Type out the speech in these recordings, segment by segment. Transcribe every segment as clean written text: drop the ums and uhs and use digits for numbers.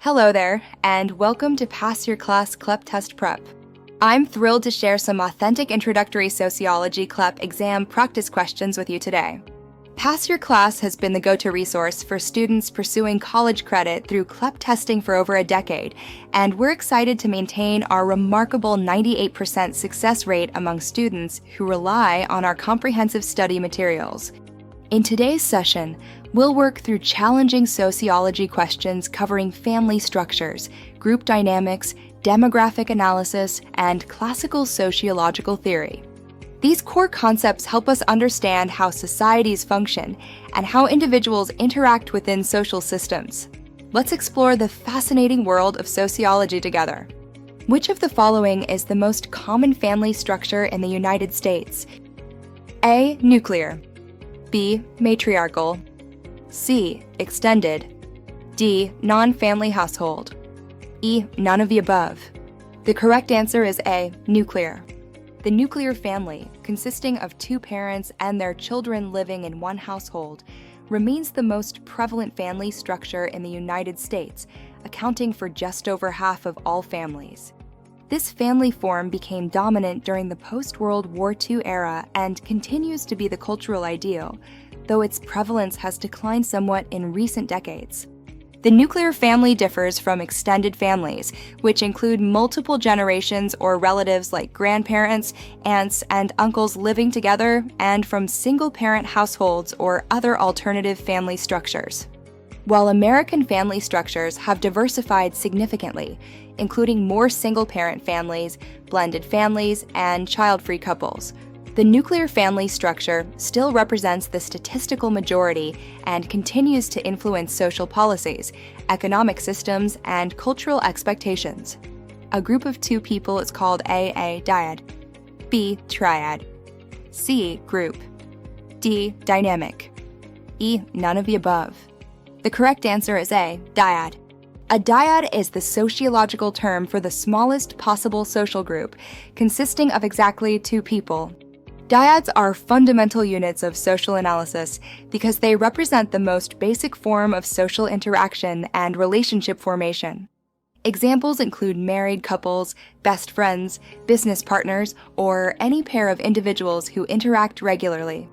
Hello there, and welcome to Pass Your Class CLEP Test Prep. I'm thrilled to share some authentic Introductory Sociology CLEP exam practice questions with you today. Pass Your Class has been the go-to resource for students pursuing college credit through CLEP testing for over a decade, and we're excited to maintain our remarkable 98% success rate among students who rely on our comprehensive study materials. In today's session, we'll work through challenging sociology questions covering family structures, group dynamics, demographic analysis, and classical sociological theory. These core concepts help us understand how societies function and how individuals interact within social systems. Let's explore the fascinating world of sociology together. Which of the following is the most common family structure in the United States? A. Nuclear. B. Matriarchal. C. Extended. D. Non-family household. E. None of the above. The correct answer is A. Nuclear. The nuclear family, consisting of two parents and their children living in one household, remains the most prevalent family structure in the United States, accounting for just over half of all families. This family form became dominant during the post-World War II era and continues to be the cultural ideal, though its prevalence has declined somewhat in recent decades. The nuclear family differs from extended families, which include multiple generations or relatives like grandparents, aunts, and uncles living together, and from single-parent households or other alternative family structures. While American family structures have diversified significantly, including more single-parent families, blended families, and child-free couples, the nuclear family structure still represents the statistical majority and continues to influence social policies, economic systems, and cultural expectations. A group of two people is called A dyad, B triad, C group, D dynamic, E none of the above. The correct answer is A dyad. A dyad is the sociological term for the smallest possible social group, consisting of exactly two people. Dyads are fundamental units of social analysis because they represent the most basic form of social interaction and relationship formation. Examples include married couples, best friends, business partners, or any pair of individuals who interact regularly.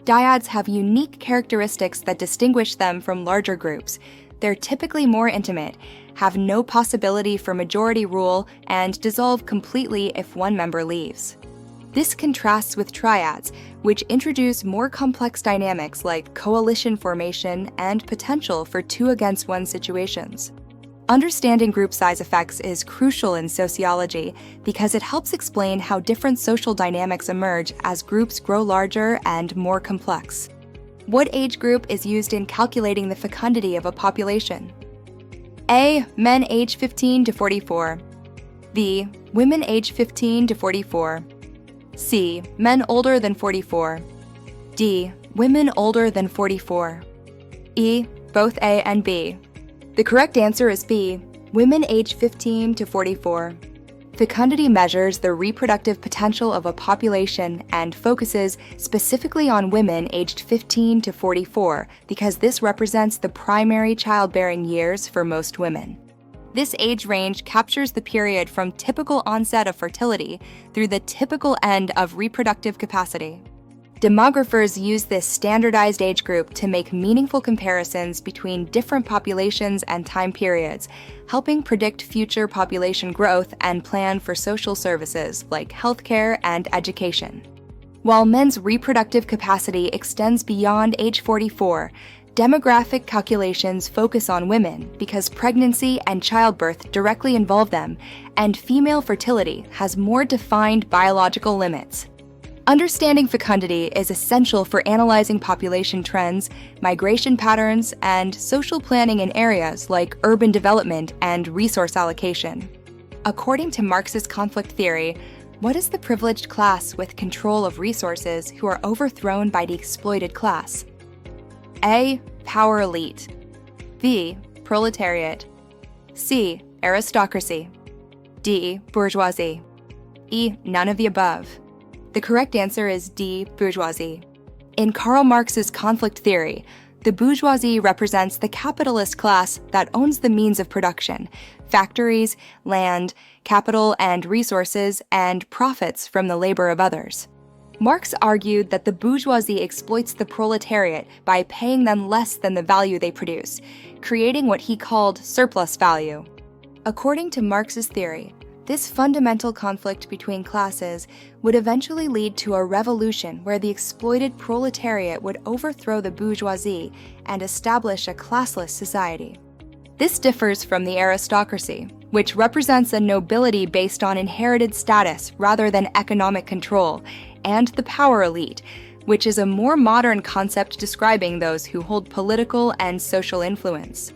Dyads have unique characteristics that distinguish them from larger groups. They're typically more intimate, have no possibility for majority rule, and dissolve completely if one member leaves. This contrasts with triads, which introduce more complex dynamics like coalition formation and potential for two-against-one situations. Understanding group size effects is crucial in sociology because it helps explain how different social dynamics emerge as groups grow larger and more complex. What age group is used in calculating the fecundity of a population? A. Men age 15 to 44. B. Women age 15 to 44. C. Men older than 44. D. Women older than 44. E. Both A and B. The correct answer is B. Women age 15 to 44. Fecundity measures the reproductive potential of a population and focuses specifically on women aged 15 to 44 because this represents the primary childbearing years for most women. This age range captures the period from typical onset of fertility through the typical end of reproductive capacity. Demographers use this standardized age group to make meaningful comparisons between different populations and time periods, helping predict future population growth and plan for social services like healthcare and education. While men's reproductive capacity extends beyond age 44, demographic calculations focus on women because pregnancy and childbirth directly involve them, and female fertility has more defined biological limits. Understanding fecundity is essential for analyzing population trends, migration patterns, and social planning in areas like urban development and resource allocation. According to Marxist conflict theory, what is the privileged class with control of resources who are overthrown by the exploited class? A. Power elite. B. Proletariat. C. Aristocracy. D. Bourgeoisie. E. None of the above. The correct answer is D. Bourgeoisie. In Karl Marx's conflict theory, The bourgeoisie represents the capitalist class that owns the means of production, factories, land, capital and resources, and profits from the labor of others. Marx argued that the bourgeoisie exploits the proletariat by paying them less than the value they produce, creating what he called surplus value. According to Marx's theory, this fundamental conflict between classes would eventually lead to a revolution where the exploited proletariat would overthrow the bourgeoisie and establish a classless society. This differs from the aristocracy, which represents a nobility based on inherited status rather than economic control, and the power elite, which is a more modern concept describing those who hold political and social influence.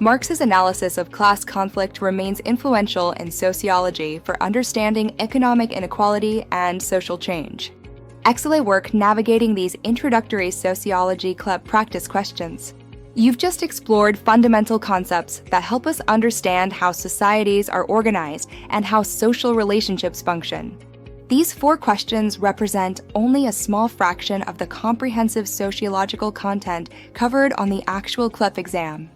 Marx's analysis of class conflict remains influential in sociology for understanding economic inequality and social change. Excellent work navigating these Introductory Sociology CLEP practice questions. You've just explored fundamental concepts that help us understand how societies are organized and how social relationships function. These 4 questions represent only a small fraction of the comprehensive sociological content covered on the actual CLEP exam.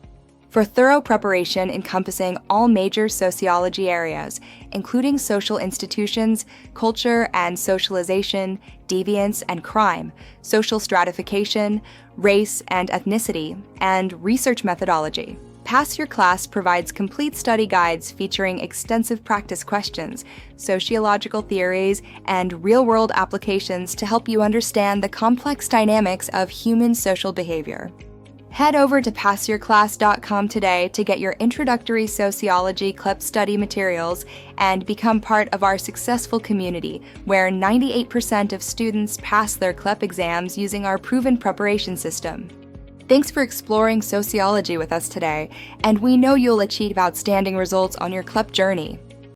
For thorough preparation encompassing all major sociology areas, including social institutions, culture and socialization, deviance and crime, social stratification, race and ethnicity, and research methodology, PassYourClass provides complete study guides featuring extensive practice questions, sociological theories, and real-world applications to help you understand the complex dynamics of human social behavior. Head over to PassYourClass.com today to get your Introductory Sociology CLEP study materials and become part of our successful community, where 98% of students pass their CLEP exams using our proven preparation system. Thanks for exploring sociology with us today, and we know you'll achieve outstanding results on your CLEP journey.